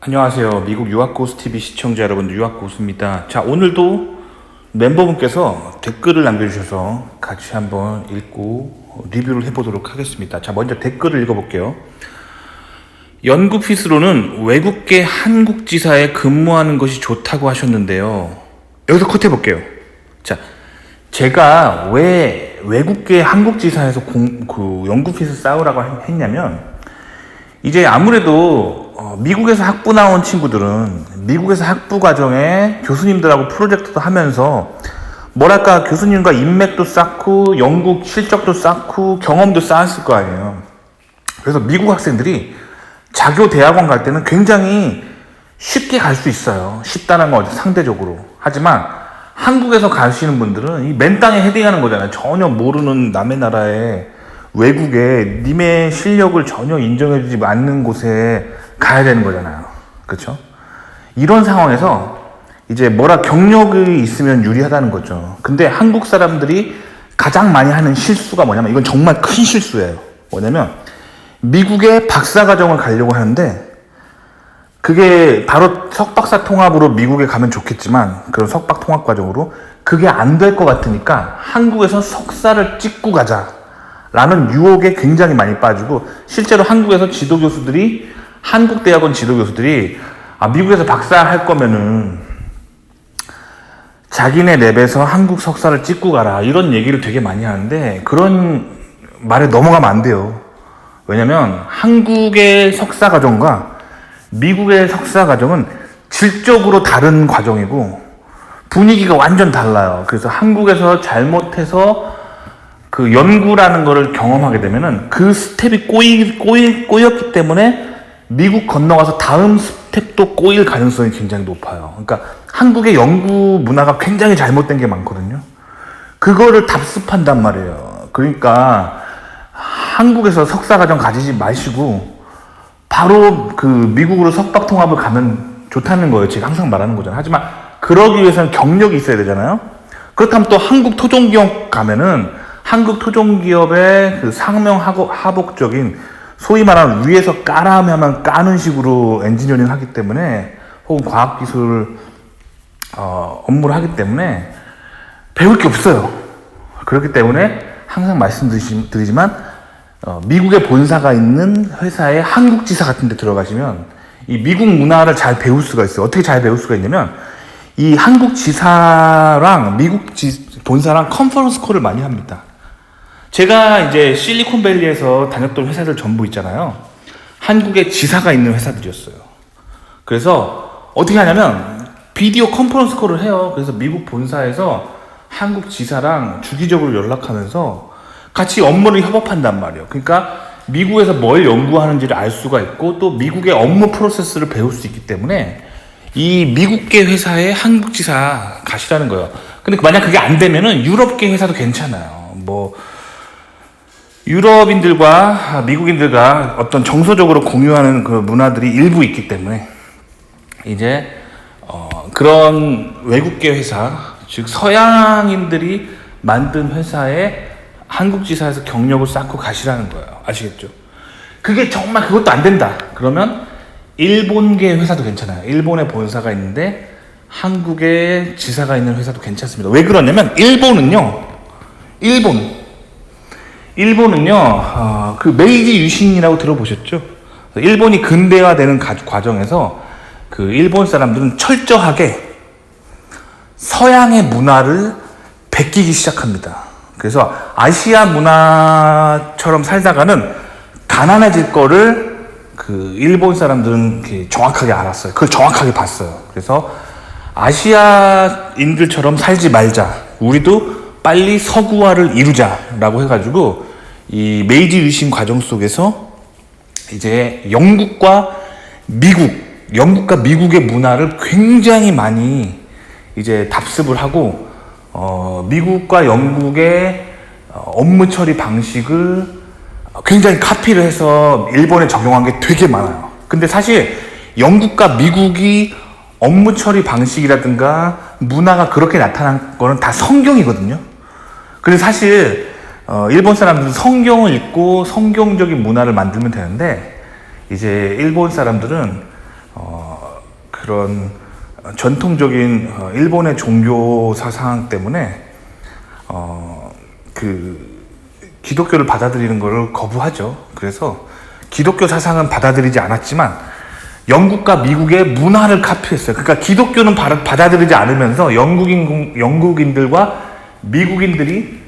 안녕하세요. 미국 유학고수TV 시청자 여러분, 유학고수입니다. 자, 오늘도 멤버분께서 댓글을 남겨주셔서 같이 한번 읽고 리뷰를 해보도록 하겠습니다. 자, 먼저 댓글을 읽어볼게요. 연구핏으로는 외국계 한국지사에 근무하는 것이 좋다고 하셨는데요. 여기서 컷 해볼게요. 자, 제가 왜 외국계 한국지사에서 연구핏을 쌓으라고 했냐면, 이제 아무래도 미국에서 학부 나온 친구들은 미국에서 학부 과정에 교수님들하고 프로젝트도 하면서 뭐랄까 교수님과 인맥도 쌓고 영국 실적도 쌓고 경험도 쌓았을 거 아니에요. 그래서 미국 학생들이 자교 대학원 갈 때는 굉장히 쉽게 갈 수 있어요. 쉽다는 건 상대적으로. 하지만 한국에서 가시는 분들은 이 맨 땅에 헤딩하는 거잖아요. 전혀 모르는 남의 나라에, 외국에 님의 실력을 전혀 인정해주지 않는 곳에 가야 되는 거잖아요. 그렇죠? 이런 상황에서 이제 경력이 있으면 유리하다는 거죠. 근데 한국 사람들이 가장 많이 하는 실수가 뭐냐면, 이건 정말 큰 실수예요. 뭐냐면 미국의 박사과정을 가려고 하는데, 그게 바로 석박사 통합으로 미국에 가면 좋겠지만, 그런 석박 통합 과정으로 그게 안 될 것 같으니까 한국에서 석사를 찍고 가자 라는 유혹에 굉장히 많이 빠지고, 실제로 한국에서 한국 대학원 지도교수들이 미국에서 박사 할 거면은 자기네 랩에서 한국 석사를 찍고 가라, 이런 얘기를 되게 많이 하는데, 그런 말에 넘어가면 안 돼요. 왜냐면 한국의 석사 과정과 미국의 석사 과정은 질적으로 다른 과정이고 분위기가 완전 달라요. 그래서 한국에서 잘못해서 그 연구라는 거를 경험하게 되면은 그 스텝이 꼬였기 때문에 미국 건너가서 다음 스텝도 꼬일 가능성이 굉장히 높아요. 그러니까 한국의 연구 문화가 굉장히 잘못된 게 많거든요. 그거를 답습한단 말이에요. 그러니까 한국에서 석사 과정 가지지 마시고 바로 그 미국으로 석박 통합을 가면 좋다는 거예요. 제가 항상 말하는 거잖아요. 하지만 그러기 위해서는 경력이 있어야 되잖아요. 그렇다면 또 한국 토종기업 가면은 한국 토종기업의 그 상명하복적인, 소위 말하는 위에서 까라면 까는 식으로 엔지니어링 하기 때문에, 혹은 과학기술 업무를 하기 때문에 배울 게 없어요. 그렇기 때문에 항상 말씀드리지만 미국에 본사가 있는 회사의 한국지사 같은 데 들어가시면 이 미국 문화를 잘 배울 수가 있어요. 어떻게 잘 배울 수가 있냐면, 이 한국지사랑 미국 본사랑 컨퍼런스 콜을 많이 합니다. 제가 이제 실리콘밸리에서 다녔던 회사들 전부 있잖아요. 한국에 지사가 있는 회사들이었어요. 그래서 어떻게 하냐면 비디오 컨퍼런스 콜을 해요. 그래서 미국 본사에서 한국 지사랑 주기적으로 연락하면서 같이 업무를 협업한단 말이에요. 그러니까 미국에서 뭘 연구하는지를 알 수가 있고, 또 미국의 업무 프로세스를 배울 수 있기 때문에 이 미국계 회사에 한국 지사 가시라는 거예요. 근데 만약 그게 안 되면은 유럽계 회사도 괜찮아요. 유럽인들과 미국인들과 어떤 정서적으로 공유하는 그 문화들이 일부 있기 때문에 이제 그런 외국계 회사, 즉 서양인들이 만든 회사에 한국 지사에서 경력을 쌓고 가시라는 거예요. 아시겠죠? 그게 정말 그것도 안 된다 그러면 일본계 회사도 괜찮아요. 일본에 본사가 있는데 한국에 지사가 있는 회사도 괜찮습니다. 왜 그러냐면 일본은요, 그 메이지 유신이라고 들어보셨죠? 일본이 근대화되는 과정에서 그 일본 사람들은 철저하게 서양의 문화를 베끼기 시작합니다. 그래서 아시아 문화처럼 살다가는 가난해질 거를 그 일본 사람들은 정확하게 알았어요. 그걸 정확하게 봤어요. 그래서 아시아인들처럼 살지 말자, 우리도 빨리 서구화를 이루자라고 해가지고 이 메이지 유신 과정 속에서 이제 영국과 미국의 문화를 굉장히 많이 이제 답습을 하고, 미국과 영국의 업무 처리 방식을 굉장히 카피를 해서 일본에 적용한 게 되게 많아요. 근데 사실 영국과 미국이 업무 처리 방식이라든가 문화가 그렇게 나타난 거는 다 성경이거든요. 그래서 사실 일본 사람들은 성경을 읽고 성경적인 문화를 만들면 되는데, 이제 일본 사람들은 그런 전통적인 일본의 종교 사상 때문에 그 기독교를 받아들이는 것을 거부하죠. 그래서 기독교 사상은 받아들이지 않았지만 영국과 미국의 문화를 카피했어요. 그러니까 기독교는 받아들이지 않으면서 영국인들과 미국인들이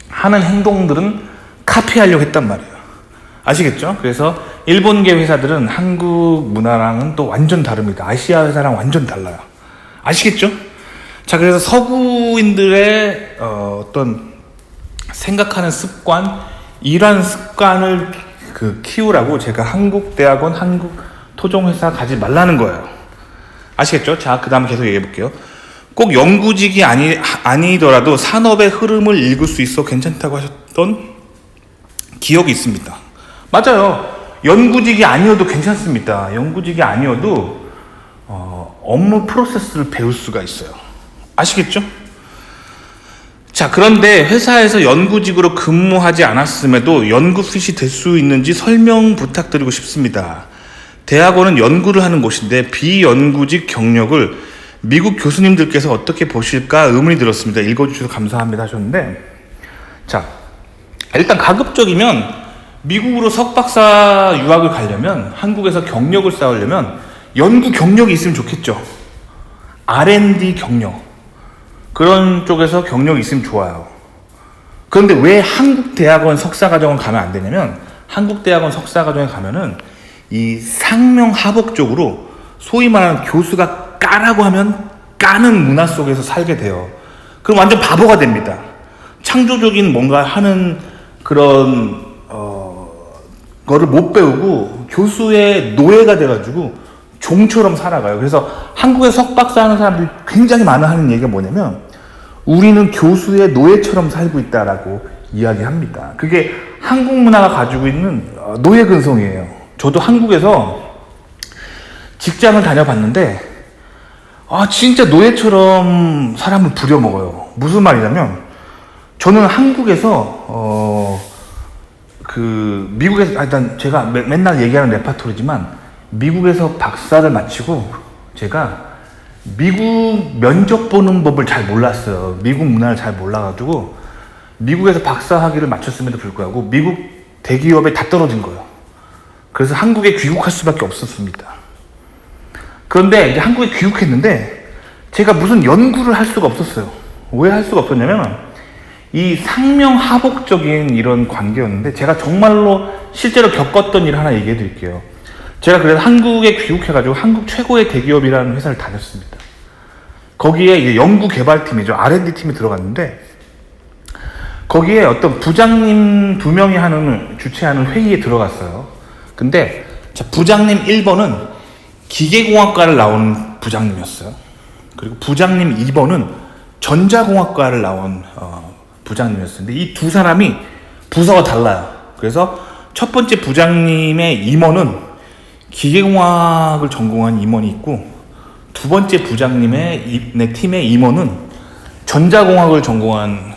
하는 행동들은 카피하려고 했단 말이에요. 아시겠죠? 그래서 일본계 회사들은 한국 문화랑은 또 완전 다릅니다. 아시아 회사랑 완전 달라요. 아시겠죠? 자, 그래서 서구인들의 어떤 생각하는 습관, 이러한 습관을 키우라고 제가 한국대학원, 한국토종회사 가지 말라는 거예요. 아시겠죠? 자, 그 다음에 계속 얘기해 볼게요. 꼭 영구직이 아니더라도 산업의 흐름을 읽을 수 있어 괜찮다고 하셨던 기억이 있습니다. 맞아요. 연구직이 아니어도 괜찮습니다. 연구직이 아니어도 업무 프로세스를 배울 수가 있어요. 아시겠죠? 자, 그런데 회사에서 연구직으로 근무하지 않았음에도 연구핏이 될 수 있는지 설명 부탁드리고 싶습니다. 대학원은 연구를 하는 곳인데 비연구직 경력을 미국 교수님들께서 어떻게 보실까 의문이 들었습니다. 읽어주셔서 감사합니다 하셨는데, 자, 일단 가급적이면 미국으로 석박사 유학을 가려면, 한국에서 경력을 쌓으려면 연구 경력이 있으면 좋겠죠. R&D 경력, 그런 쪽에서 경력이 있으면 좋아요. 그런데 왜 한국대학원 석사과정을 가면 안 되냐면, 한국대학원 석사과정에 가면은 이 상명하복적으로 소위 말하는 교수가 까라고 하면 까는 문화 속에서 살게 돼요. 그럼 완전 바보가 됩니다. 창조적인 뭔가 하는 그런 거를 못 배우고 교수의 노예가 돼가지고 종처럼 살아가요. 그래서 한국에 석박사 하는 사람들이 굉장히 많이 하는 얘기가 뭐냐면, 우리는 교수의 노예처럼 살고 있다라고 이야기합니다. 그게 한국 문화가 가지고 있는 노예 근성이에요. 저도 한국에서 직장을 다녀봤는데 진짜 노예처럼 사람을 부려먹어요. 무슨 말이냐면, 저는 한국에서 미국에서 일단 제가 맨날 얘기하는 레파토리지만, 미국에서 박사를 마치고 제가 미국 면접 보는 법을 잘 몰랐어요. 미국 문화를 잘 몰라가지고 미국에서 박사 학위를 마쳤음에도 불구하고 미국 대기업에 다 떨어진 거예요. 그래서 한국에 귀국할 수밖에 없었습니다. 그런데 이제 한국에 귀국했는데 제가 무슨 연구를 할 수가 없었어요. 왜 할 수가 없었냐면, 이 상명하복적인 이런 관계였는데, 제가 정말로 실제로 겪었던 일 하나 얘기해 드릴게요. 제가 그래서 한국에 귀국해가지고 한국 최고의 대기업이라는 회사를 다녔습니다. 거기에 이제 연구개발팀이죠. R&D 팀이 들어갔는데, 거기에 어떤 부장님 2명이 주최하는 회의에 들어갔어요. 근데 부장님 1번은 기계공학과를 나온 부장님이었어요. 그리고 부장님 2번은 전자공학과를 나온 부장님이었어요. 근데 이 두 사람이 부서가 달라요. 그래서 첫 번째 부장님의 임원은 기계공학을 전공한 임원이 있고, 두 번째 부장님의 내 팀의 임원은 전자공학을 전공한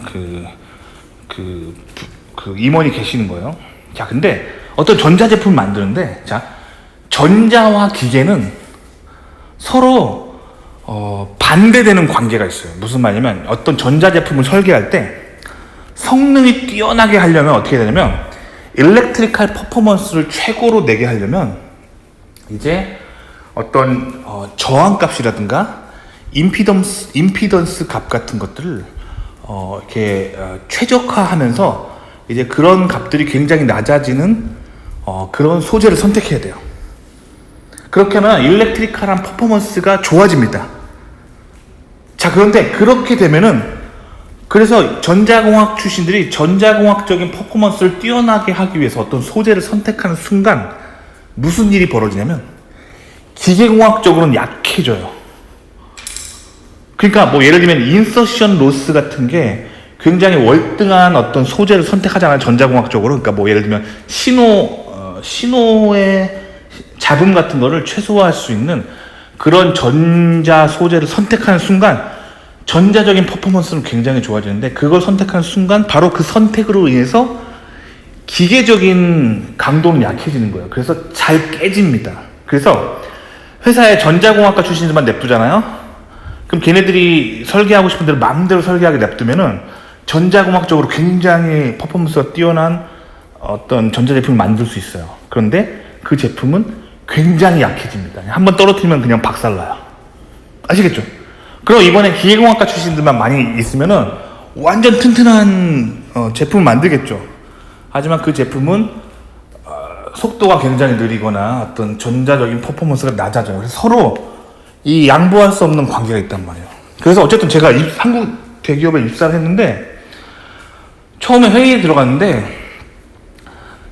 그 임원이 계시는 거예요. 자, 근데 어떤 전자제품을 만드는데, 자, 전자와 기계는 서로 반대되는 관계가 있어요. 무슨 말이냐면, 어떤 전자제품을 설계할 때 성능이 뛰어나게 하려면 어떻게 되냐면, 일렉트리컬 퍼포먼스를 최고로 내게 하려면 이제 어떤 저항값이라든가 임피던스 값 같은 것들을 이렇게 최적화하면서 이제 그런 값들이 굉장히 낮아지는 그런 소재를 선택해야 돼요. 그렇게 하면 일렉트리컬한 퍼포먼스가 좋아집니다. 자, 그런데 그렇게 되면은, 그래서 전자공학 출신들이 전자공학적인 퍼포먼스를 뛰어나게 하기 위해서 어떤 소재를 선택하는 순간 무슨 일이 벌어지냐면, 기계공학적으로는 약해져요. 그러니까 뭐 예를 들면 인서션 로스 같은 게 굉장히 월등한 어떤 소재를 선택하잖아요, 전자공학적으로. 그러니까 뭐 예를 들면 신호의 잡음 같은 거를 최소화할 수 있는 그런 전자 소재를 선택하는 순간 전자적인 퍼포먼스는 굉장히 좋아지는데, 그걸 선택하는 순간 바로 그 선택으로 인해서 기계적인 강도는 약해지는 거예요. 그래서 잘 깨집니다. 그래서 회사에 전자공학과 출신들만 냅두잖아요. 그럼 걔네들이 설계하고 싶은 대로 마음대로 설계하게 냅두면은 전자공학적으로 굉장히 퍼포먼스가 뛰어난 어떤 전자제품을 만들 수 있어요. 그런데 그 제품은 굉장히 약해집니다. 한번 떨어뜨리면 그냥 박살나요. 아시겠죠? 그럼 이번에 기계공학과 출신들만 많이 있으면은 완전 튼튼한 제품을 만들겠죠. 하지만 그 제품은 속도가 굉장히 느리거나 어떤 전자적인 퍼포먼스가 낮아져요. 그래서 서로 이 양보할 수 없는 관계가 있단 말이에요. 그래서 어쨌든 제가 한국 대기업에 입사를 했는데 처음에 회의에 들어갔는데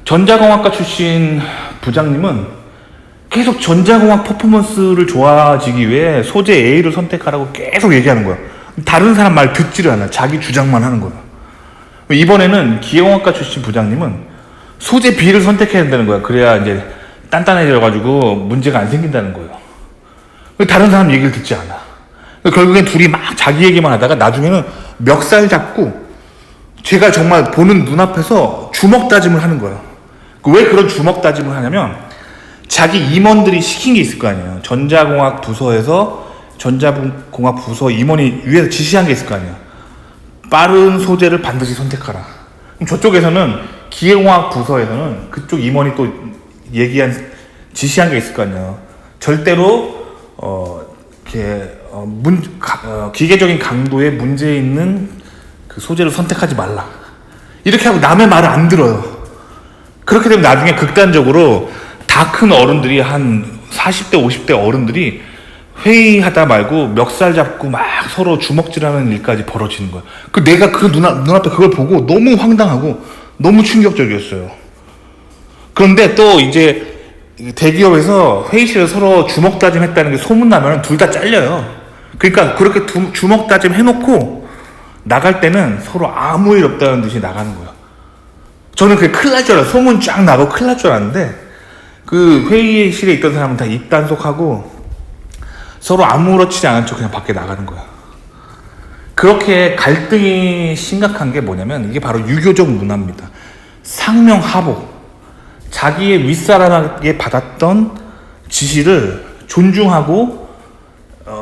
전자공학과 출신 부장님은 계속 전자공학 퍼포먼스를 좋아지기 위해 소재 A를 선택하라고 계속 얘기하는 거야. 다른 사람 말 듣지를 않아. 자기 주장만 하는 거야. 이번에는 기계공학과 출신 부장님은 소재 B를 선택해야 된다는 거야. 그래야 이제 단단해져가지고 문제가 안 생긴다는 거예요. 다른 사람 얘기를 듣지 않아. 결국엔 둘이 막 자기 얘기만 하다가 나중에는 멱살 잡고 제가 정말 보는 눈앞에서 주먹 다짐을 하는 거예요. 왜 그런 주먹 다짐을 하냐면 자기 임원들이 시킨 게 있을 거 아니에요. 전자공학 부서에서 전자공학 부서 임원이 위에서 지시한 게 있을 거 아니에요. 빠른 소재를 반드시 선택하라. 그럼 저쪽에서는 기계공학 부서에서는 그쪽 임원이 또 지시한 게 있을 거 아니에요. 절대로 기계적인 강도에 문제 있는 그 소재를 선택하지 말라. 이렇게 하고 남의 말을 안 들어요. 그렇게 되면 나중에 극단적으로 다 큰 어른들이 한 40대 50대 어른들이 회의하다 말고 멱살 잡고 막 서로 주먹질하는 일까지 벌어지는 거야. 내가 그 눈앞에 그걸 보고 너무 황당하고 너무 충격적이었어요. 그런데 또 이제 대기업에서 회의실에 서로 주먹 다짐했다는 게 소문나면 둘 다 잘려요. 그러니까 그렇게 주먹 다짐 해놓고 나갈 때는 서로 아무 일 없다는 듯이 나가는 거예요. 저는 그게 큰일 날 줄 알았어요. 소문 쫙 나고 큰일 날 줄 알았는데 그 회의실에 있던 사람은 다 입단속하고 서로 아무렇지 않은 척 그냥 밖에 나가는 거야. 그렇게 갈등이 심각한 게 뭐냐면 이게 바로 유교적 문화입니다. 상명하복. 자기의 윗사람에게 받았던 지시를 존중하고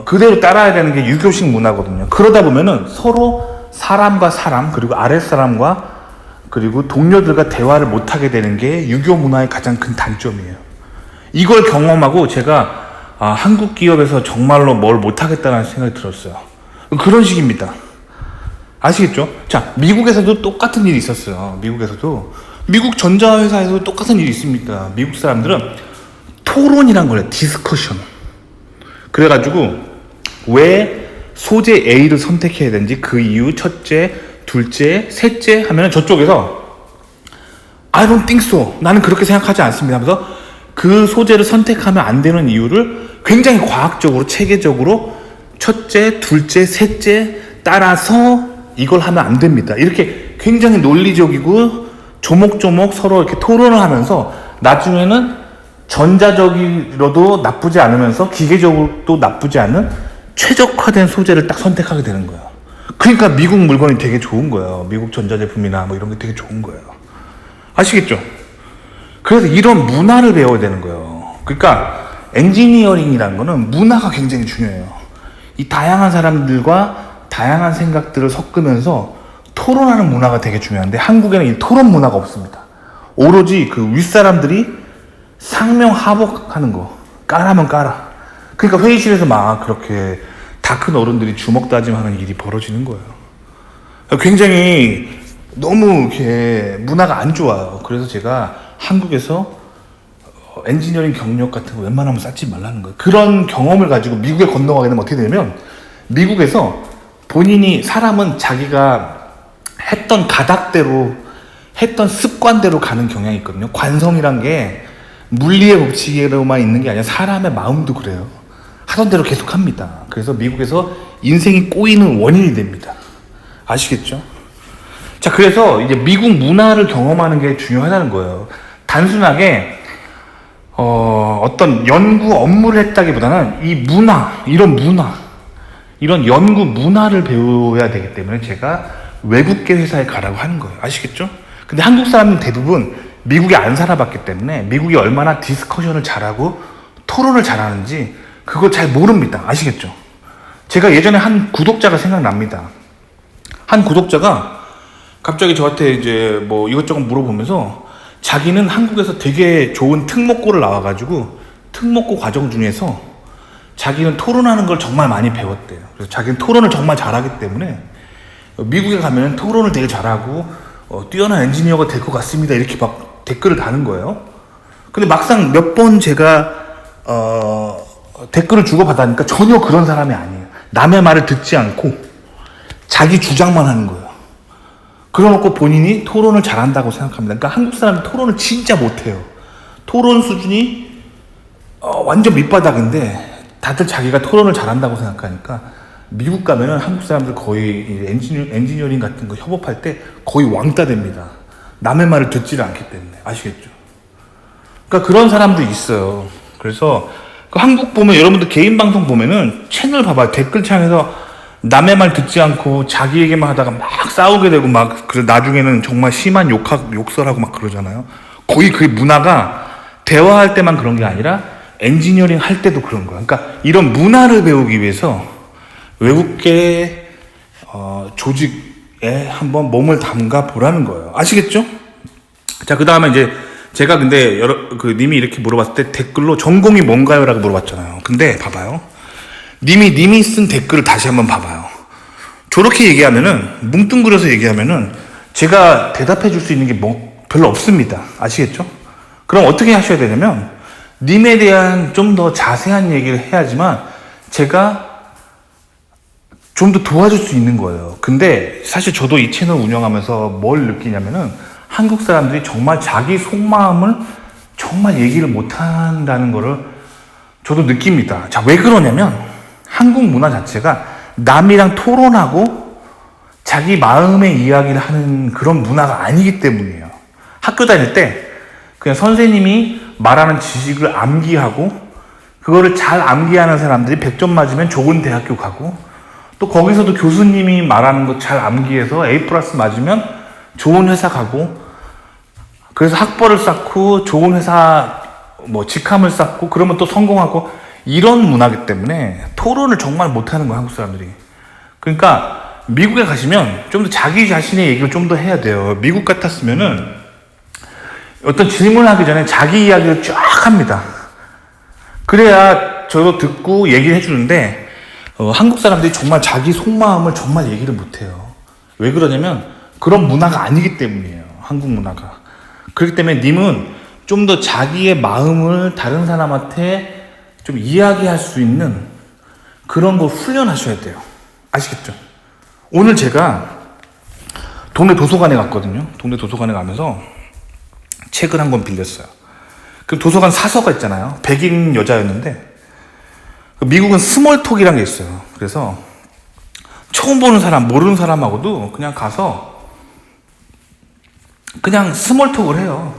그대로 따라야 되는 게 유교식 문화거든요. 그러다 보면은 서로 사람과 사람 그리고 아랫사람과 그리고 동료들과 대화를 못하게 되는 게 유교 문화의 가장 큰 단점이에요. 이걸 경험하고 제가 한국 기업에서 정말로 뭘 못하겠다는 생각이 들었어요. 그런 식입니다. 아시겠죠? 자, 미국에서도 똑같은 일이 있었어요. 미국 전자회사에서도 똑같은 일이 있습니다. 미국 사람들은 토론이란 걸 해요. 디스커션. 그래가지고 왜 소재 A를 선택해야 되는지 그 이유 첫째, 둘째, 셋째 하면은 저쪽에서 I don't think so. 나는 그렇게 생각하지 않습니다 하면서 그 소재를 선택하면 안 되는 이유를 굉장히 과학적으로 체계적으로 첫째, 둘째, 셋째 따라서 이걸 하면 안 됩니다. 이렇게 굉장히 논리적이고 조목조목 서로 이렇게 토론을 하면서 나중에는 전자적으로도 나쁘지 않으면서 기계적으로도 나쁘지 않은 최적화된 소재를 딱 선택하게 되는 거예요. 그러니까 미국 물건이 되게 좋은 거예요. 미국 전자제품이나 뭐 이런 게 되게 좋은 거예요. 아시겠죠? 그래서 이런 문화를 배워야 되는 거예요. 그러니까 엔지니어링이라는 거는 문화가 굉장히 중요해요. 이 다양한 사람들과 다양한 생각들을 섞으면서 토론하는 문화가 되게 중요한데 한국에는 이 토론 문화가 없습니다. 오로지 그 윗사람들이 상명하복하는 거. 까라면 까라. 그러니까 회의실에서 막 그렇게 다 큰 어른들이 주먹 다짐하는 일이 벌어지는 거예요. 굉장히 너무 이렇게 문화가 안 좋아요. 그래서 제가 한국에서 엔지니어링 경력 같은 거 웬만하면 쌓지 말라는 거예요. 그런 경험을 가지고 미국에 건너가게 되면 어떻게 되냐면 미국에서 사람은 자기가 했던 가닥대로 했던 습관대로 가는 경향이 있거든요. 관성이란 게 물리의 법칙으로만 있는 게 아니라 사람의 마음도 그래요. 하던 대로 계속 합니다. 그래서 미국에서 인생이 꼬이는 원인이 됩니다. 아시겠죠? 자, 그래서 이제 미국 문화를 경험하는 게 중요하다는 거예요. 단순하게 어떤 연구 업무를 했다기보다는 이 이런 연구 문화를 배워야 되기 때문에 제가 외국계 회사에 가라고 하는 거예요. 아시겠죠? 근데 한국 사람은 대부분 미국에 안 살아봤기 때문에 미국이 얼마나 디스커션을 잘하고 토론을 잘하는지 그걸 잘 모릅니다. 아시겠죠? 제가 예전에 한 구독자가 생각납니다. 한 구독자가 갑자기 저한테 이제 뭐 이것저것 물어보면서 자기는 한국에서 되게 좋은 특목고를 나와가지고 특목고 과정 중에서 자기는 토론하는 걸 정말 많이 배웠대요. 그래서 자기는 토론을 정말 잘하기 때문에 미국에 가면 토론을 되게 잘하고 뛰어난 엔지니어가 될 것 같습니다. 이렇게 막 댓글을 다는 거예요. 근데 막상 몇 번 제가 댓글을 주고받으니까 전혀 그런 사람이 아니에요. 남의 말을 듣지 않고 자기 주장만 하는 거예요. 그러놓고 본인이 토론을 잘한다고 생각합니다. 그러니까 한국 사람이 토론을 진짜 못해요. 토론 수준이 완전 밑바닥인데 다들 자기가 토론을 잘한다고 생각하니까 미국 가면은 한국 사람들 거의 엔지니어링 같은 거 협업할 때 거의 왕따 됩니다. 남의 말을 듣지를 않기 때문에. 아시겠죠? 그러니까 그런 사람도 있어요. 그래서 그 한국 보면 여러분들 개인 방송 보면은 채널 봐봐요. 댓글창에서 남의 말 듣지 않고 자기 얘기만 하다가 막 싸우게 되고 막 그래서 나중에는 정말 심한 욕설하고 막 그러잖아요. 거의 그 문화가 대화할 때만 그런 게 아니라 엔지니어링 할 때도 그런 거예요. 그러니까 이런 문화를 배우기 위해서 외국계 조직에 한번 몸을 담가 보라는 거예요. 아시겠죠? 자, 그 다음에 이제 제가 근데 님이 이렇게 물어봤을 때 댓글로 전공이 뭔가요? 라고 물어봤잖아요. 근데 봐봐요. 님이 쓴 댓글을 다시 한번 봐봐요. 저렇게 얘기하면은, 뭉뚱그려서 얘기하면은, 제가 대답해 줄 수 있는 게 별로 없습니다. 아시겠죠? 그럼 어떻게 하셔야 되냐면, 님에 대한 좀 더 자세한 얘기를 해야지만, 제가 좀 더 도와줄 수 있는 거예요. 근데 사실 저도 이 채널 운영하면서 뭘 느끼냐면은, 한국 사람들이 정말 자기 속마음을 정말 얘기를 못 한다는 거를 저도 느낍니다. 자, 왜 그러냐면, 한국 문화 자체가 남이랑 토론하고 자기 마음의 이야기를 하는 그런 문화가 아니기 때문이에요. 학교 다닐 때 그냥 선생님이 말하는 지식을 암기하고 그거를 잘 암기하는 사람들이 100점 맞으면 좋은 대학교 가고 또 거기서도 교수님이 말하는 거 잘 암기해서 A+ 맞으면 좋은 회사 가고 그래서 학벌을 쌓고 좋은 회사 뭐 직함을 쌓고 그러면 또 성공하고 이런 문화기 때문에 토론을 정말 못하는 거예요, 한국 사람들이. 그러니까 미국에 가시면 좀 더 자기 자신의 얘기를 좀 더 해야 돼요. 미국 같았으면은 어떤 질문을 하기 전에 자기 이야기를 쫙 합니다. 그래야 저도 듣고 얘기를 해주는데 한국 사람들이 정말 자기 속마음을 정말 얘기를 못해요. 왜 그러냐면 그런 문화가 아니기 때문이에요, 한국 문화가. 그렇기 때문에 님은 좀 더 자기의 마음을 다른 사람한테 좀 이야기할 수 있는 그런 걸 훈련하셔야 돼요. 아시겠죠? 오늘 제가 동네 도서관에 갔거든요. 동네 도서관에 가면서 책을 한 권 빌렸어요. 그 도서관 사서가 있잖아요. 백인 여자였는데 미국은 스몰톡이라는 게 있어요. 그래서 처음 보는 사람, 모르는 사람하고도 그냥 가서 그냥 스몰톡을 해요.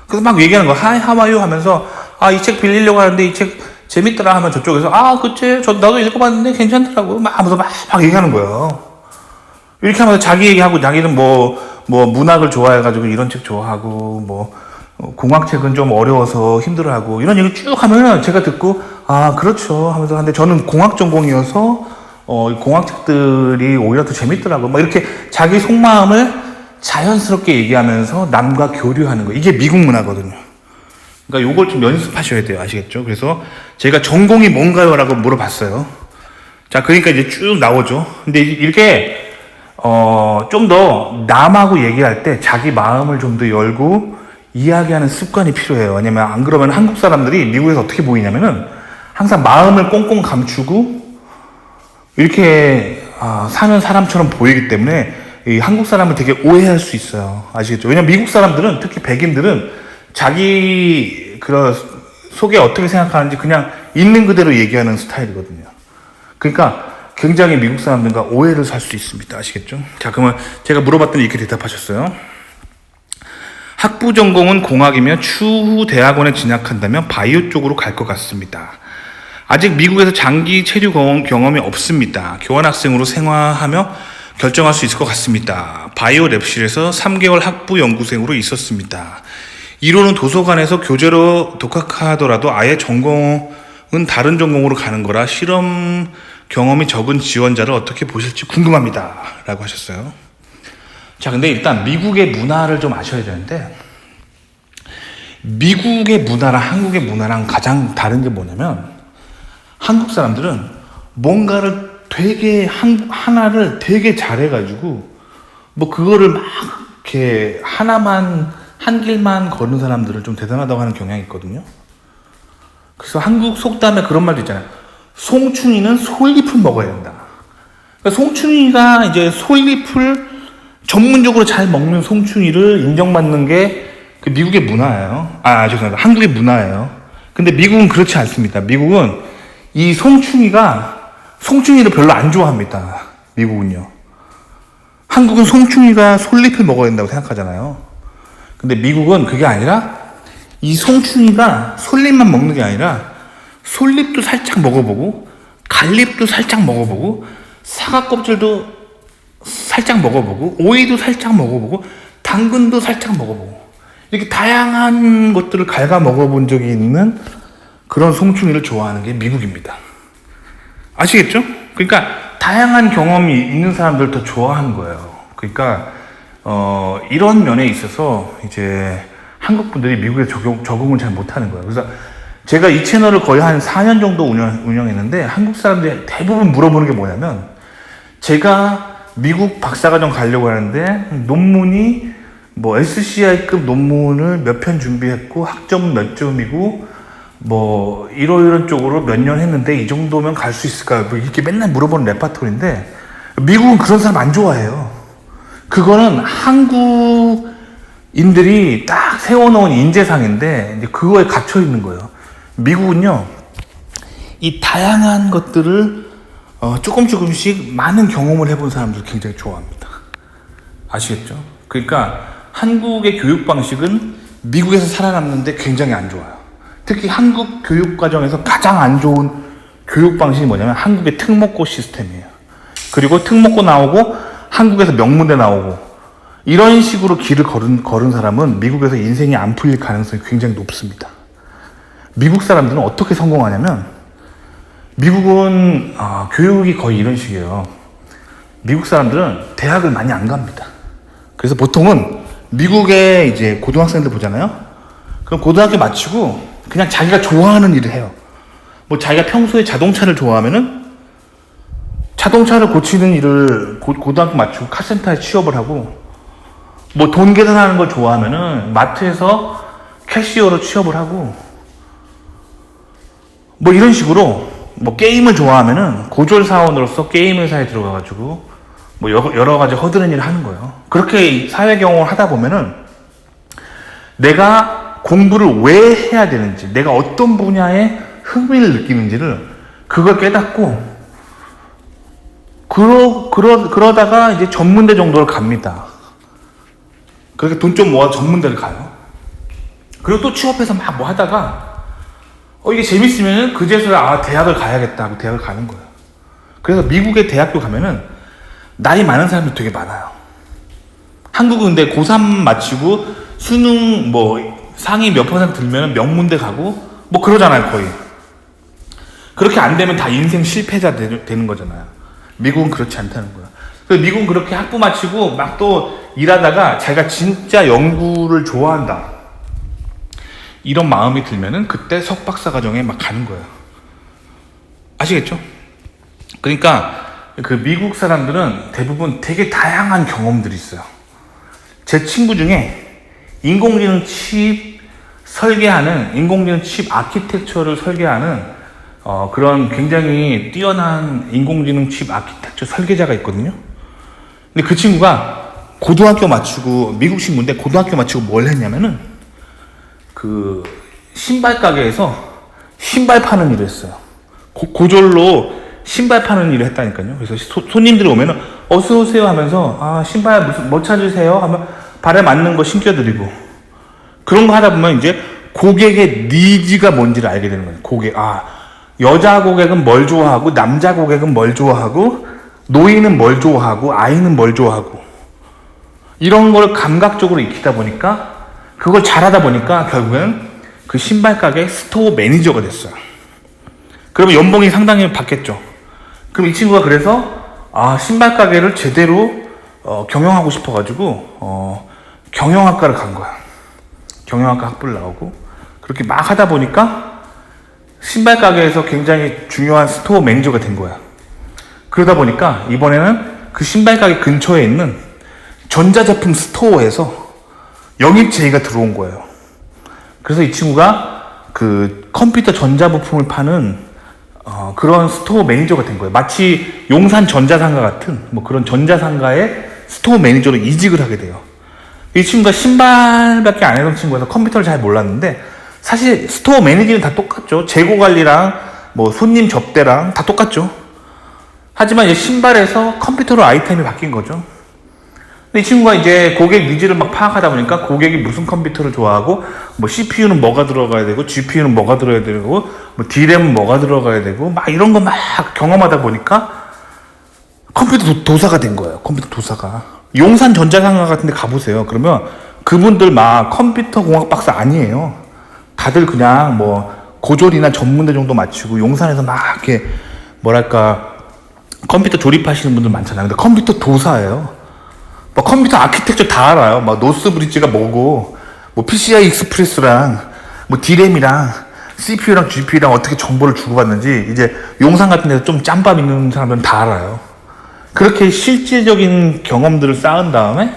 그래서 막 얘기하는 거야. Hi, how are you? 하면서 이 책 빌리려고 하는데 이 책 재밌더라 하면 저쪽에서 그치 나도 읽어봤는데 괜찮더라고 막 하면서 막 얘기하는 거예요. 이렇게 하면서 자기 얘기하고 자기는 뭐 문학을 좋아해가지고 이런 책 좋아하고 뭐 공학책은 좀 어려워서 힘들어하고 이런 얘기 쭉 하면은 제가 듣고 그렇죠 하면서 근데 저는 공학 전공이어서 공학책들이 오히려 더 재밌더라고 막 이렇게 자기 속마음을 자연스럽게 얘기하면서 남과 교류하는 거 이게 미국 문화거든요. 그러니까 요걸 좀 연습하셔야 돼요. 아시겠죠? 그래서 제가 전공이 뭔가요? 라고 물어봤어요. 자, 그러니까 이제 쭉 나오죠. 근데 이렇게 좀 더 남하고 얘기할 때 자기 마음을 좀 더 열고 이야기하는 습관이 필요해요. 왜냐면 안 그러면 한국 사람들이 미국에서 어떻게 보이냐면은 항상 마음을 꽁꽁 감추고 이렇게 사는 사람처럼 보이기 때문에 이 한국 사람을 되게 오해할 수 있어요. 아시겠죠? 왜냐면 미국 사람들은 특히 백인들은 자기 그런 속에 어떻게 생각하는지 그냥 있는 그대로 얘기하는 스타일이거든요. 그러니까 굉장히 미국 사람들과 오해를 살 수 있습니다. 아시겠죠? 자, 그러면 제가 물어봤더니 이렇게 대답하셨어요. 학부 전공은 공학이며 추후 대학원에 진학한다면 바이오 쪽으로 갈 것 같습니다. 아직 미국에서 장기 체류 경험이 없습니다. 교환학생으로 생활하며 결정할 수 있을 것 같습니다. 바이오 랩실에서 3개월 학부 연구생으로 있었습니다. 이론은 도서관에서 교재로 독학하더라도 아예 전공 다른 전공으로 가는 거라 실험 경험이 적은 지원자를 어떻게 보실지 궁금합니다. 라고 하셨어요. 자, 근데 일단 미국의 문화를 좀 아셔야 되는데, 미국의 문화랑 한국의 문화랑 가장 다른 게 뭐냐면, 한국 사람들은 뭔가를 되게, 하나를 되게 잘해가지고, 뭐 그거를 막 이렇게 한 길만 거는 사람들은 좀 대단하다고 하는 경향이 있거든요. 그래서 한국 속담에 그런 말도 있잖아요. 송충이는 솔잎을 먹어야 된다. 그러니까 송충이가 이제 솔잎을 전문적으로 잘 먹는 송충이를 인정받는 게 그 미국의 문화예요. 죄송합니다. 한국의 문화예요. 근데 미국은 그렇지 않습니다. 미국은 이 송충이를 별로 안 좋아합니다. 미국은요. 한국은 송충이가 솔잎을 먹어야 된다고 생각하잖아요. 근데 미국은 그게 아니라 이 송충이가 솔잎만 먹는 게 아니라 솔잎도 살짝 먹어보고 갈잎도 살짝 먹어보고 사과 껍질도 살짝 먹어보고 오이도 살짝 먹어보고 당근도 살짝 먹어보고 이렇게 다양한 것들을 갉아 먹어본 적이 있는 그런 송충이를 좋아하는 게 미국입니다. 아시겠죠? 그러니까 다양한 경험이 있는 사람들을 더 좋아하는 거예요. 그러니까 이런 면에 있어서 이제 한국 분들이 미국에 적응을 잘 못하는 거예요. 그래서 제가 이 채널을 거의 한 4년 정도 운영했는데 한국 사람들이 대부분 물어보는 게 뭐냐면, 제가 미국 박사과정 가려고 하는데 논문이 뭐 SCI급 논문을 몇 편 준비했고 학점은 몇 점이고 뭐 이런 쪽으로 몇 년 했는데 이 정도면 갈 수 있을까요? 뭐 이렇게 맨날 물어보는 레파토리인데, 미국은 그런 사람 안 좋아해요. 그거는 한국인들이 딱 세워놓은 인재상인데 이제 그거에 갇혀 있는 거예요. 미국은요, 이 다양한 것들을 조금씩 많은 경험을 해본 사람들을 굉장히 좋아합니다. 아시겠죠? 그러니까 한국의 교육 방식은 미국에서 살아남는데 굉장히 안 좋아요. 특히 한국 교육 과정에서 가장 안 좋은 교육 방식이 뭐냐면 한국의 특목고 시스템이에요. 그리고 특목고 나오고 한국에서 명문대 나오고 이런 식으로 길을 걸은 사람은 미국에서 인생이 안 풀릴 가능성이 굉장히 높습니다. 미국 사람들은 어떻게 성공하냐면, 미국은 교육이 거의 이런 식이에요. 미국 사람들은 대학을 많이 안 갑니다. 그래서 보통은 미국의 이제 고등학생들 보잖아요. 그럼 고등학교 마치고 그냥 자기가 좋아하는 일을 해요. 뭐 자기가 평소에 자동차를 좋아하면은 자동차를 고치는 일을 고등학교 마치고 카센터에 취업을 하고, 뭐 돈 계산하는 걸 좋아하면은 마트에서 캐시어로 취업을 하고, 뭐 이런 식으로 뭐 게임을 좋아하면은 고졸 사원으로서 게임 회사에 들어가가지고 뭐 여러 가지 허드렛 일을 하는 거예요. 그렇게 사회 경험을 하다 보면은 내가 공부를 왜 해야 되는지, 내가 어떤 분야에 흥미를 느끼는지를 그걸 깨닫고 그러다가 이제 전문대 정도를 갑니다. 그렇게 돈 좀 모아 전문대를 가요. 그리고 또 취업해서 막 뭐 하다가 이게 재밌으면은 그제서야 대학을 가야겠다 하고 대학을 가는 거예요. 그래서 미국의 대학교 가면은 나이 많은 사람들이 되게 많아요. 한국은 근데 고3 마치고 수능 뭐 상위 몇 % 들면 명문대 가고 뭐 그러잖아요, 거의. 그렇게 안 되면 다 인생 실패자 되는 거잖아요. 미국은 그렇지 않다는 거야. 그래서 미국은 그렇게 학부 마치고 막 또 일하다가 자기가 진짜 연구를 좋아한다, 이런 마음이 들면은 그때 석박사 과정에 막 가는 거예요. 아시겠죠? 그러니까 그 미국 사람들은 대부분 되게 다양한 경험들이 있어요. 제 친구 중에 인공지능 칩 아키텍처를 설계하는 그런 굉장히 뛰어난 인공지능 칩 아키텍처 설계자가 있거든요. 근데 그 친구가 고등학교 마치고, 미국 친구인데 고등학교 마치고 뭘 했냐면은 그 신발 가게에서 신발 파는 일을 했어요. 고졸로 신발 파는 일을 했다니까요. 그래서 손님들이 오면은 어서 오세요 하면서 신발 뭐 찾으세요 하면 발에 맞는 거 신겨드리고, 그런 거 하다 보면 이제 고객의 니즈가 뭔지를 알게 되는 거예요. 여자 고객은 뭘 좋아하고 남자 고객은 뭘 좋아하고 노인은 뭘 좋아하고 아이는 뭘 좋아하고, 이런 걸 감각적으로 익히다 보니까, 그걸 잘하다 보니까 결국엔 그 신발 가게 스토어 매니저가 됐어요. 그러면 연봉이 상당히 받겠죠. 그럼 이 친구가 그래서 신발 가게를 제대로 경영하고 싶어가지고 경영학과를 간 거야. 경영학과 학부를 나오고 그렇게 막 하다 보니까 신발 가게에서 굉장히 중요한 스토어 매니저가 된 거야. 그러다 보니까 이번에는 그 신발 가게 근처에 있는 전자제품 스토어에서 영입 제의가 들어온 거예요. 그래서 이 친구가 그 컴퓨터 전자부품을 파는 그런 스토어 매니저가 된 거예요. 마치 용산 전자상가 같은 뭐 그런 전자상가의 스토어 매니저로 이직을 하게 돼요. 이 친구가 신발밖에 안 해본 친구여서 컴퓨터를 잘 몰랐는데 사실 스토어 매니저는 다 똑같죠. 재고 관리랑 뭐 손님 접대랑 다 똑같죠. 하지만 이제 신발에서 컴퓨터로 아이템이 바뀐 거죠. 근데 이 친구가 이제 고객 니즈를 막 파악하다 보니까 고객이 무슨 컴퓨터를 좋아하고 뭐 CPU는 뭐가 들어가야 되고 GPU는 뭐가 들어야 되고 뭐 D램은 뭐가 들어가야 되고 막 이런 거 막 경험하다 보니까 컴퓨터 도사가 된 거예요. 컴퓨터 도사가. 용산 전자상가 같은 데 가보세요. 그러면 그분들 막 컴퓨터 공학 박사 아니에요. 다들 그냥 뭐 고졸이나 전문대 정도 마치고 용산에서 막 이렇게 뭐랄까 컴퓨터 조립하시는 분들 많잖아요. 근데 컴퓨터 도사예요. 뭐 컴퓨터 아키텍처 다 알아요. 막 노스브리지가 뭐고, 뭐 PCI 익스프레스랑, 뭐 D램이랑, CPU랑 GPU랑 어떻게 정보를 주고받는지 이제 용산 같은 데서 좀 짬밥 있는 사람들은 다 알아요. 그렇게 실질적인 경험들을 쌓은 다음에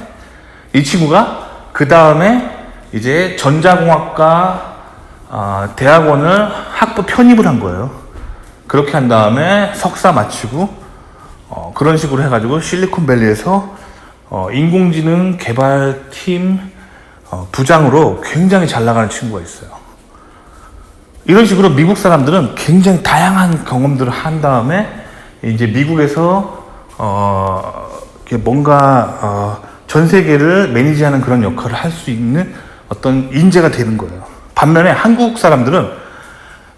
이 친구가 그 다음에 이제 전자공학과 대학원을 학부 편입을 한 거예요. 그렇게 한 다음에 석사 마치고 그런 식으로 해가지고 실리콘밸리에서 인공지능 개발팀 부장으로 굉장히 잘 나가는 친구가 있어요. 이런 식으로 미국 사람들은 굉장히 다양한 경험들을 한 다음에 이제 미국에서 뭔가 전 세계를 매니지하는 그런 역할을 할 수 있는 어떤 인재가 되는 거예요. 반면에 한국 사람들은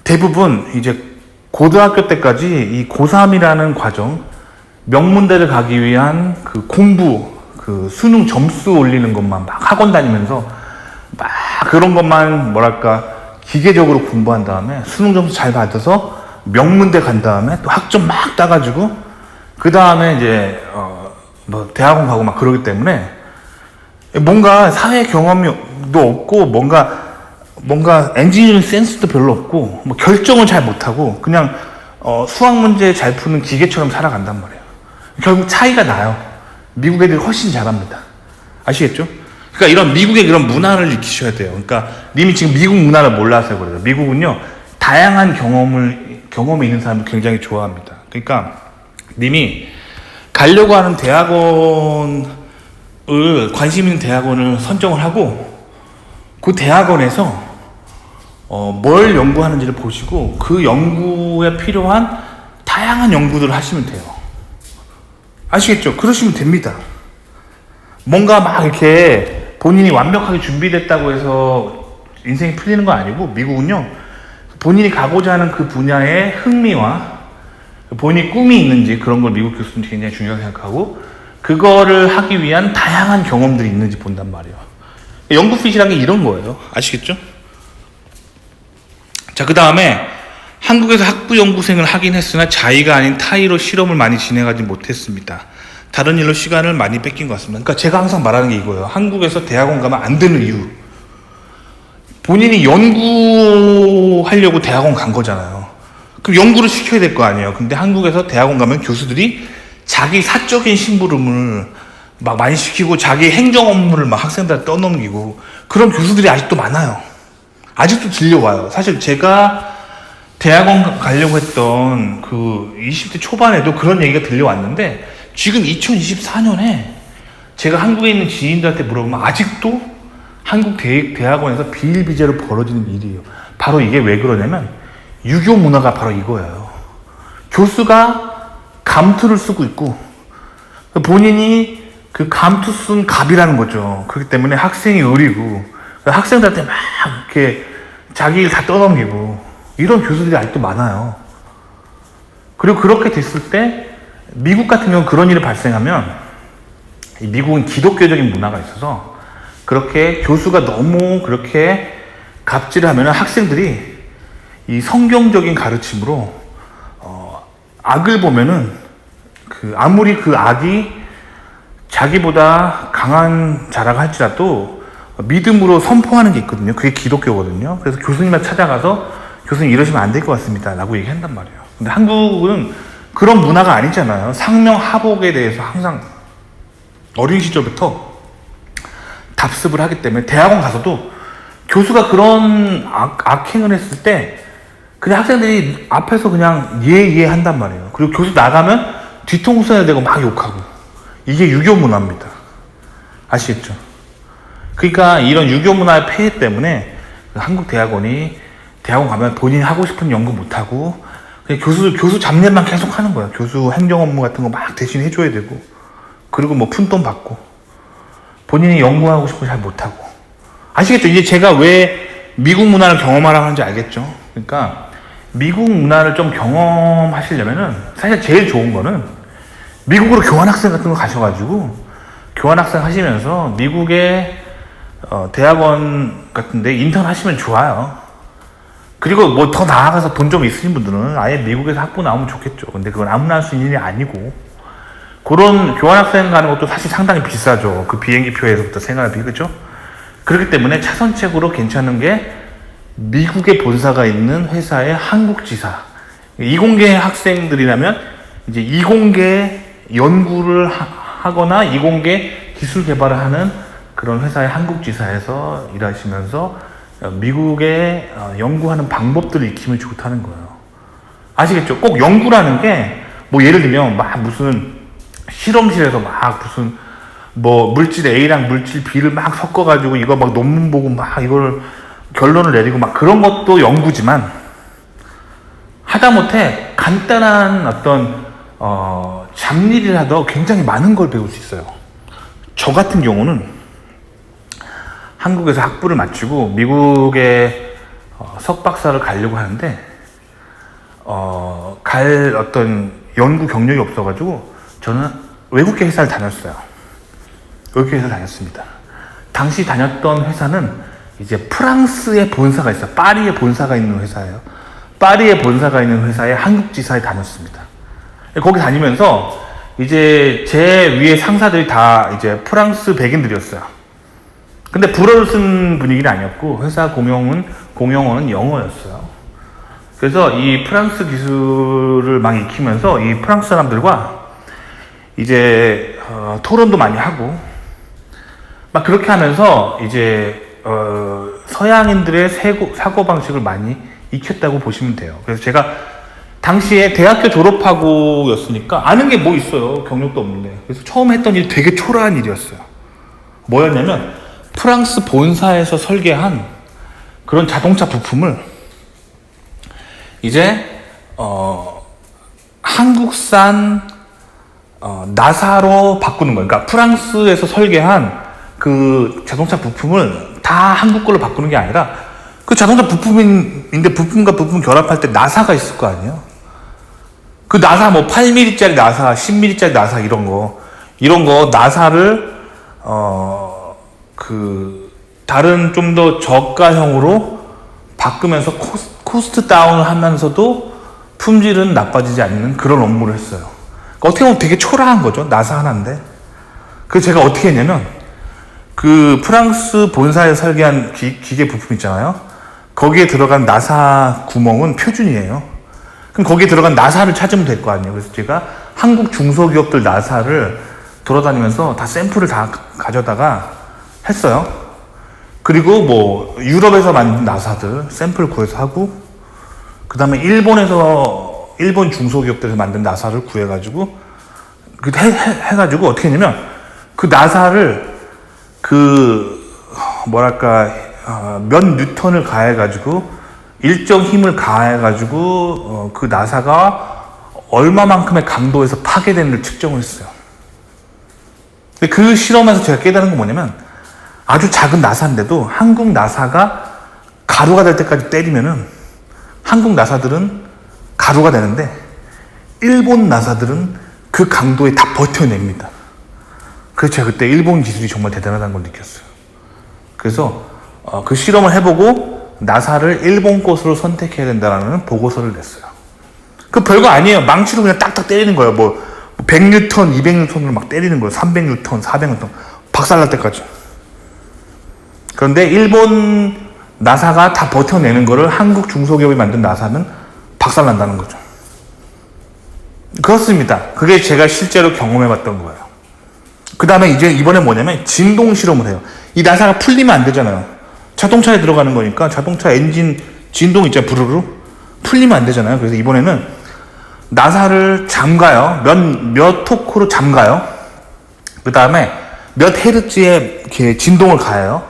대부분 이제 고등학교 때까지 이 고3이라는 과정, 명문대를 가기 위한 그 공부, 그 수능 점수 올리는 것만 막 학원 다니면서 막 그런 것만 뭐랄까 기계적으로 공부한 다음에 수능 점수 잘 받아서 명문대 간 다음에 또 학점 막 따가지고 그 다음에 이제 뭐 대학원 가고 막 그러기 때문에 뭔가 사회 경험도 없고 뭔가 엔지니어링 센스도 별로 없고 뭐 결정을 잘 못하고 그냥 수학 문제 잘 푸는 기계처럼 살아간단 말이에요. 결국 차이가 나요. 미국 애들이 훨씬 잘합니다. 아시겠죠? 그러니까 이런 미국의 그런 문화를 익히셔야 돼요. 그러니까 님이 지금 미국 문화를 몰라서 그래요. 미국은요 다양한 경험이 있는 사람을 굉장히 좋아합니다. 그러니까 님이 가려고 하는 대학원을 관심 있는 대학원을 선정을 하고 그 대학원에서 뭘 연구하는지를 보시고 그 연구에 필요한 다양한 연구들을 하시면 돼요. 아시겠죠? 그러시면 됩니다. 뭔가 막 이렇게 본인이 완벽하게 준비됐다고 해서 인생이 풀리는 거 아니고 미국은요 본인이 가고자 하는 그 분야의 흥미와 본인이 꿈이 있는지 그런 걸 미국 교수들이 굉장히 중요하게 생각하고 그거를 하기 위한 다양한 경험들이 있는지 본단 말이에요. 연구핏이라는 게 이런 거예요. 아시겠죠? 자, 그 다음에 한국에서 학부 연구생을 하긴 했으나 자의가 아닌 타의로 실험을 많이 진행하지 못했습니다. 다른 일로 시간을 많이 뺏긴 것 같습니다. 그러니까 제가 항상 말하는 게 이거예요. 한국에서 대학원 가면 안 되는 이유. 본인이 연구하려고 대학원 간 거잖아요. 그럼 연구를 시켜야 될 거 아니에요. 근데 한국에서 대학원 가면 교수들이 자기 사적인 심부름을 막 많이 시키고 자기 행정 업무를 막 학생들한테 떠넘기고 그런 교수들이 아직도 많아요. 아직도 들려와요. 사실 제가 대학원 가려고 했던 그 20대 초반에도 그런 얘기가 들려왔는데 지금 2024년에 제가 한국에 있는 지인들한테 물어보면 아직도 한국 대학원에서 비일비재로 벌어지는 일이에요. 바로 이게 왜 그러냐면 유교 문화가 바로 이거예요. 교수가 감투를 쓰고 있고 본인이 그 감투 쓴 갑이라는 거죠. 그렇기 때문에 학생이 의리고 학생들한테 막 이렇게 자기 일 다 떠넘기고 이런 교수들이 아직도 많아요. 그리고 그렇게 됐을 때 미국 같은 경우는 그런 일이 발생하면 미국은 기독교적인 문화가 있어서 그렇게 교수가 너무 그렇게 갑질을 하면 학생들이 이 성경적인 가르침으로 악을 보면은 아무리 그 악이 자기보다 강한 자라가 할지라도 믿음으로 선포하는 게 있거든요. 그게 기독교거든요. 그래서 교수님한테 찾아가서 교수님 이러시면 안 될 것 같습니다 라고 얘기한단 말이에요. 근데 한국은 그런 문화가 아니잖아요. 상명하복에 대해서 항상 어린 시절부터 답습을 하기 때문에 대학원 가서도 교수가 그런 악행을 했을 때 그냥 학생들이 앞에서 그냥 예 한단 말이에요. 그리고 교수 나가면 뒤통수 해야 되고 막 욕하고. 이게 유교 문화입니다. 아시겠죠? 그러니까 이런 유교 문화의 폐해 때문에 한국 대학원이 대학원 가면 본인이 하고 싶은 연구 못하고 그냥 교수 잡일만 계속 하는 거야. 교수 행정 업무 같은 거 막 대신 해줘야 되고 그리고 뭐 푼돈 받고 본인이 연구하고 싶은 거 잘 못하고. 아시겠죠? 이제 제가 왜 미국 문화를 경험하라고 하는지 알겠죠? 그러니까 미국 문화를 좀 경험하시려면은 사실 제일 좋은 거는 미국으로 교환학생 같은 거 가셔가지고 교환학생 하시면서 미국의 대학원 같은데 인턴 하시면 좋아요. 그리고 뭐 더 나아가서 돈 좀 있으신 분들은 아예 미국에서 학부 나오면 좋겠죠. 근데 그건 아무나 할 수 있는 일이 아니고 그런 교환학생 가는 것도 사실 상당히 비싸죠. 그 비행기 표에서부터 생활비, 그죠? 그렇기 때문에 차선책으로 괜찮은 게 미국의 본사가 있는 회사의 한국 지사. 이공계 학생들이라면 이제 이공계 연구를 하거나 이공계 기술 개발을 하는 그런 회사의 한국 지사에서 일하시면서 미국의 연구하는 방법들을 익히면 좋다는 거예요. 아시겠죠? 꼭 연구라는 게 뭐 예를 들면 막 무슨 실험실에서 막 무슨 뭐 물질 A랑 물질 B를 막 섞어가지고 이거 막 논문 보고 막 이걸 결론을 내리고 막 그런 것도 연구지만 하다못해 간단한 어떤 잡일이라도 굉장히 많은 걸 배울 수 있어요. 저 같은 경우는 한국에서 학부를 마치고 미국에 석박사를 가려고 하는데 갈 어떤 연구 경력이 없어가지고 저는 외국계 회사를 다녔어요. 외국계 회사를 다녔습니다. 당시 다녔던 회사는 이제 프랑스의 본사가 있어요. 파리에 본사가 있는 회사예요. 파리에 본사가 있는 회사의 한국 지사에 다녔습니다. 거기 다니면서 이제 제 위에 상사들이 다 이제 프랑스 백인들이었어요. 근데 불어를 쓴 분위기는 아니었고 회사 공용어는 영어였어요. 그래서 이 프랑스 기술을 막 익히면서 이 프랑스 사람들과 이제 토론도 많이 하고 막 그렇게 하면서 이제 서양인들의 사고방식을 많이 익혔다고 보시면 돼요. 그래서 제가 당시에 대학교 졸업하고였으니까 아는 게 뭐 있어요. 경력도 없는데. 그래서 처음 했던 일이 되게 초라한 일이었어요. 뭐였냐면 프랑스 본사에서 설계한 그런 자동차 부품을 이제 한국산 나사로 바꾸는 거예요. 그러니까 프랑스에서 설계한 그 자동차 부품을 다 한국 걸로 바꾸는 게 아니라 그 자동차 부품인데 부품과 부품 결합할 때 나사가 있을 거 아니에요. 그 나사 뭐 8mm짜리 나사, 10mm짜리 나사 이런 거 나사를 다른 좀 더 저가형으로 바꾸면서 코스트 다운을 하면서도 품질은 나빠지지 않는 그런 업무를 했어요. 그러니까 어떻게 보면 되게 초라한 거죠. 나사 하나인데. 그래서 제가 어떻게 했냐면 그 프랑스 본사에 설계한 기계 부품 있잖아요. 거기에 들어간 나사 구멍은 표준이에요. 그럼 거기에 들어간 나사를 찾으면 될 거 아니에요. 그래서 제가 한국 중소기업들 나사를 돌아다니면서 다 샘플을 다 가져다가 했어요. 그리고 뭐 유럽에서 만든 나사들 샘플 구해서 하고 그 다음에 일본 중소기업들에서 만든 나사를 구해가지고 해가지고 어떻게 했냐면 그 나사를 몇 뉴턴을 가해가지고 일정 힘을 가해가지고 그 나사가 얼마만큼의 강도에서 파괴되는지를 측정을 했어요. 근데 그 실험에서 제가 깨달은 건 뭐냐면 아주 작은 나사인데도 한국 나사가 가루가 될 때까지 때리면은 한국 나사들은 가루가 되는데 일본 나사들은 그 강도에 다 버텨냅니다. 그래서 제가 그때 일본 기술이 정말 대단하다는 걸 느꼈어요. 그래서 그 실험을 해보고 나사를 일본 곳으로 선택해야 된다는 보고서를 냈어요. 그 별거 아니에요. 망치로 그냥 딱딱 때리는 거예요. 뭐 100뉴턴, 200뉴턴으로 막 때리는 거예요. 300뉴턴, 400뉴턴 박살날 때까지. 그런데 일본 나사가 다 버텨내는 거를 한국 중소기업이 만든 나사는 박살난다는 거죠. 그렇습니다. 그게 제가 실제로 경험해봤던 거예요. 그 다음에 이제 이번에 뭐냐면 진동 실험을 해요. 이 나사가 풀리면 안 되잖아요. 자동차에 들어가는 거니까 자동차 엔진 진동 있잖아요. 부르르 풀리면 안 되잖아요. 그래서 이번에는 나사를 잠가요. 몇 토크로 잠가요. 그 다음에 몇 헤르츠의 이렇게 진동을 가해요.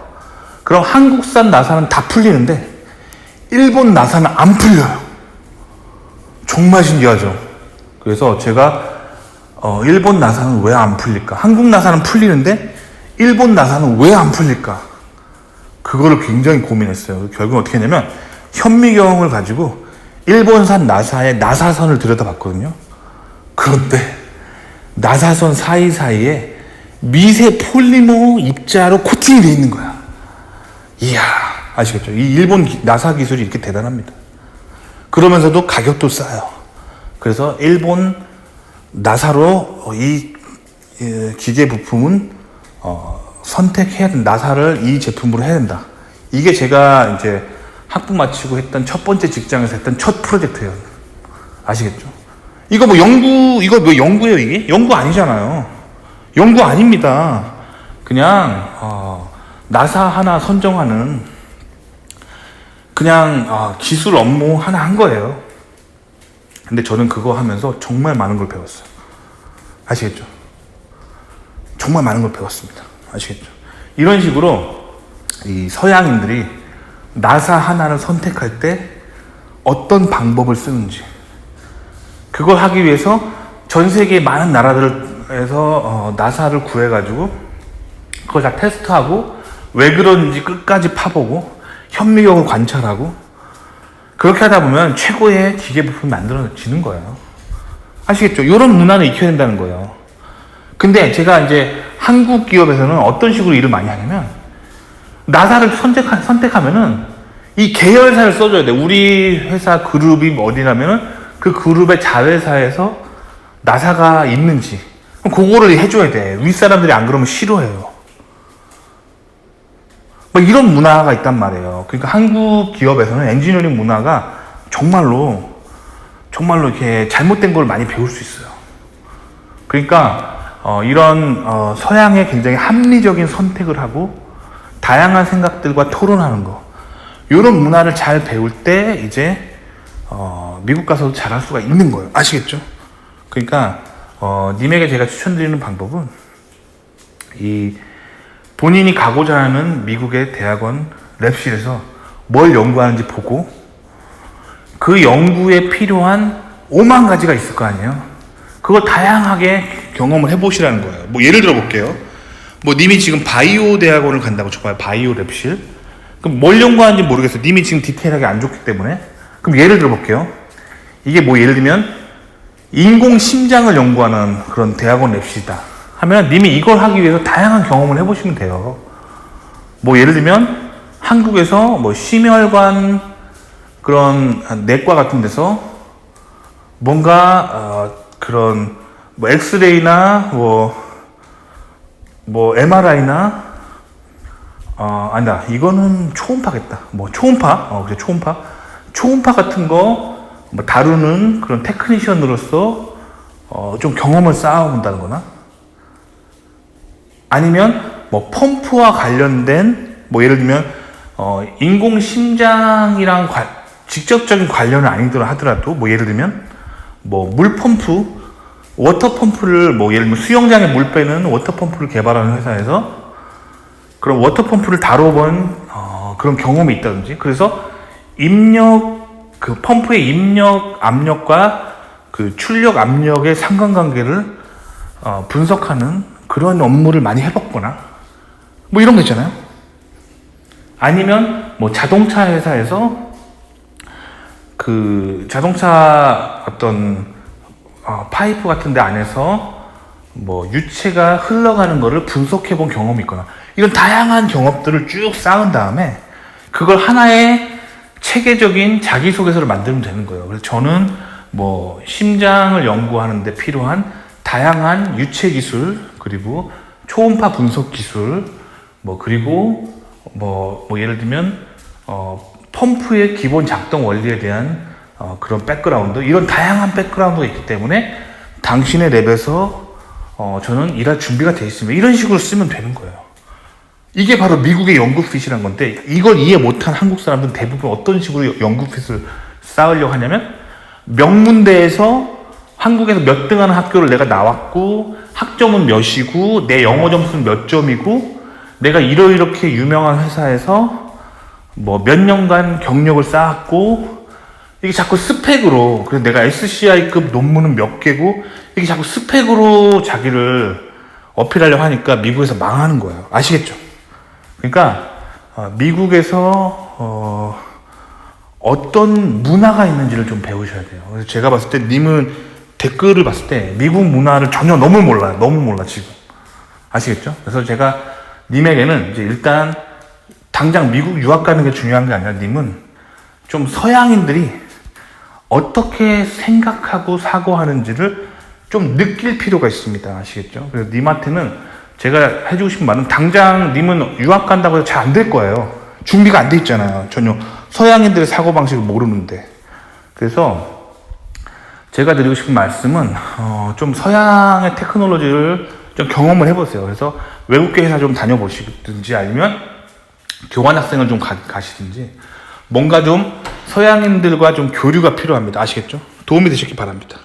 그럼 한국산 나사는 다 풀리는데 일본 나사는 안 풀려요. 정말 신기하죠. 그래서 제가 일본 나사는 왜 안 풀릴까? 한국 나사는 풀리는데 일본 나사는 왜 안 풀릴까? 그거를 굉장히 고민했어요. 결국 어떻게 했냐면 현미경을 가지고 일본산 나사의 나사선을 들여다봤거든요. 그런데 나사선 사이사이에 미세 폴리머 입자로 코팅이 되어 있는 거야. 이야, 아시겠죠? 이 일본 나사 기술이 이렇게 대단합니다. 그러면서도 가격도 싸요. 그래서 일본 나사로 이 기계 부품은 선택해야 된다. 나사를 이 제품으로 해야 된다. 이게 제가 이제 학부 마치고 했던 첫 번째 직장에서 했던 첫 프로젝트예요. 아시겠죠? 이거 뭐 이거 뭐 연구예요, 이게? 연구 아니잖아요. 연구 아닙니다. 그냥 나사 하나 선정하는 그냥 기술 업무 하나 한 거예요. 근데 저는 그거 하면서 정말 많은 걸 배웠어요. 아시겠죠? 정말 많은 걸 배웠습니다. 아시겠죠? 이런 식으로 이 서양인들이 나사 하나를 선택할 때 어떤 방법을 쓰는지 그걸 하기 위해서 전 세계 많은 나라들에서 나사를 구해가지고 그걸 다 테스트하고 왜 그런지 끝까지 파보고 현미경을 관찰하고 그렇게 하다 보면 최고의 기계 부품이 만들어지는 거예요. 아시겠죠? 이런 문화는 익혀야 된다는 거예요. 근데 제가 이제 한국 기업에서는 어떤 식으로 일을 많이 하냐면 나사를 선택하면은 이 계열사를 써줘야 돼. 우리 회사 그룹이 어디냐면은 그 그룹의 자회사에서 나사가 있는지 그거를 해줘야 돼. 윗사람들이 안 그러면 싫어해요. 뭐 이런 문화가 있단 말이에요. 그러니까 한국 기업에서는 엔지니어링 문화가 정말로 이렇게 잘못된 걸 많이 배울 수 있어요. 그러니까 이런 서양의 굉장히 합리적인 선택을 하고 다양한 생각들과 토론하는 거 이런 문화를 잘 배울 때 이제 미국 가서도 잘할 수가 있는 거예요. 아시겠죠? 그러니까 님에게 제가 추천드리는 방법은 이 본인이 가고자 하는 미국의 대학원 랩실에서 뭘 연구하는지 보고 그 연구에 필요한 5만 가지가 있을 거 아니에요. 그걸 다양하게 경험을 해보시라는 거예요. 뭐 예를 들어 볼게요. 뭐 님이 지금 바이오 대학원을 간다고 쳐봐요. 바이오 랩실. 그럼 뭘 연구하는지 모르겠어요. 님이 지금 디테일하게 안 좋기 때문에. 그럼 예를 들어 볼게요. 이게 뭐 예를 들면 인공 심장을 연구하는 그런 대학원 랩실이다 하면 님이 이걸 하기 위해서 다양한 경험을 해보시면 돼요. 뭐 예를 들면 한국에서 뭐 심혈관 그런 내과 같은 데서 뭔가 그런 뭐 엑스레이나 뭐 MRI나 아니다 이거는 초음파겠다. 뭐 초음파 그래 초음파 같은 거 뭐 다루는 그런 테크니션으로서 좀 경험을 쌓아본다는 거나 아니면 뭐 펌프와 관련된 뭐 예를 들면 인공 심장이랑 직접적인 관련은 아니더라 하더라도 뭐 예를 들면 뭐 물펌프 워터펌프를 뭐 예를 들면 수영장에 물 빼는 워터펌프를 개발하는 회사에서 그런 워터펌프를 다뤄본 그런 경험이 있다든지 그래서 그 펌프의 입력 압력과 그 출력 압력의 상관관계를 분석하는 그런 업무를 많이 해봤거나 뭐 이런 거 있잖아요. 아니면 뭐 자동차 회사에서 그 자동차 어떤 파이프 같은 데 안에서 뭐 유체가 흘러가는 거를 분석해 본 경험이 있거나 이런 다양한 경험들을 쭉 쌓은 다음에 그걸 하나의 체계적인 자기소개서를 만들면 되는 거예요. 그래서 저는 뭐 심장을 연구하는데 필요한 다양한 유체 기술, 그리고 초음파 분석 기술, 뭐 그리고 뭐 예를 들면 펌프의 기본 작동 원리에 대한 그런 백그라운드, 이런 다양한 백그라운드가 있기 때문에 당신의 랩에서 저는 일할 준비가 되어 있습니다. 이런 식으로 쓰면 되는 거예요. 이게 바로 미국의 연구핏이란 건데, 이걸 이해 못한 한국 사람들은 대부분 어떤 식으로 연구핏을 쌓으려고 하냐면, 명문대에서 한국에서 몇 등 하는 학교를 내가 나왔고, 학점은 몇이고, 내 영어 점수는 몇 점이고, 내가 이렇게 유명한 회사에서 뭐 몇 년간 경력을 쌓았고, 이게 자꾸 스펙으로, 그래서 내가 SCI급 논문은 몇 개고, 이게 자꾸 스펙으로 자기를 어필하려고 하니까 미국에서 망하는 거예요. 아시겠죠? 그러니까 미국에서 어떤 문화가 있는지를 좀 배우셔야 돼요. 그래서 제가 봤을 때 님은 댓글을 봤을 때 미국 문화를 전혀 너무 몰라요. 너무 몰라 지금. 아시겠죠? 그래서 제가 님에게는 이제 일단 당장 미국 유학 가는 게 중요한 게 아니라, 님은 좀 서양인들이 어떻게 생각하고 사고하는지를 좀 느낄 필요가 있습니다. 아시겠죠? 그래서 님한테는 제가 해주고 싶은 말은, 당장 님은 유학 간다고 해서 잘 안 될 거예요. 준비가 안 돼 있잖아요. 전혀 서양인들의 사고방식을 모르는데. 그래서 제가 드리고 싶은 말씀은 좀 서양의 테크놀로지를 좀 경험을 해보세요. 그래서 외국계 회사 좀 다녀보시든지, 아니면 교환학생을 좀 가시든지, 뭔가 좀 서양인들과 좀 교류가 필요합니다. 아시겠죠? 도움이 되셨기 바랍니다.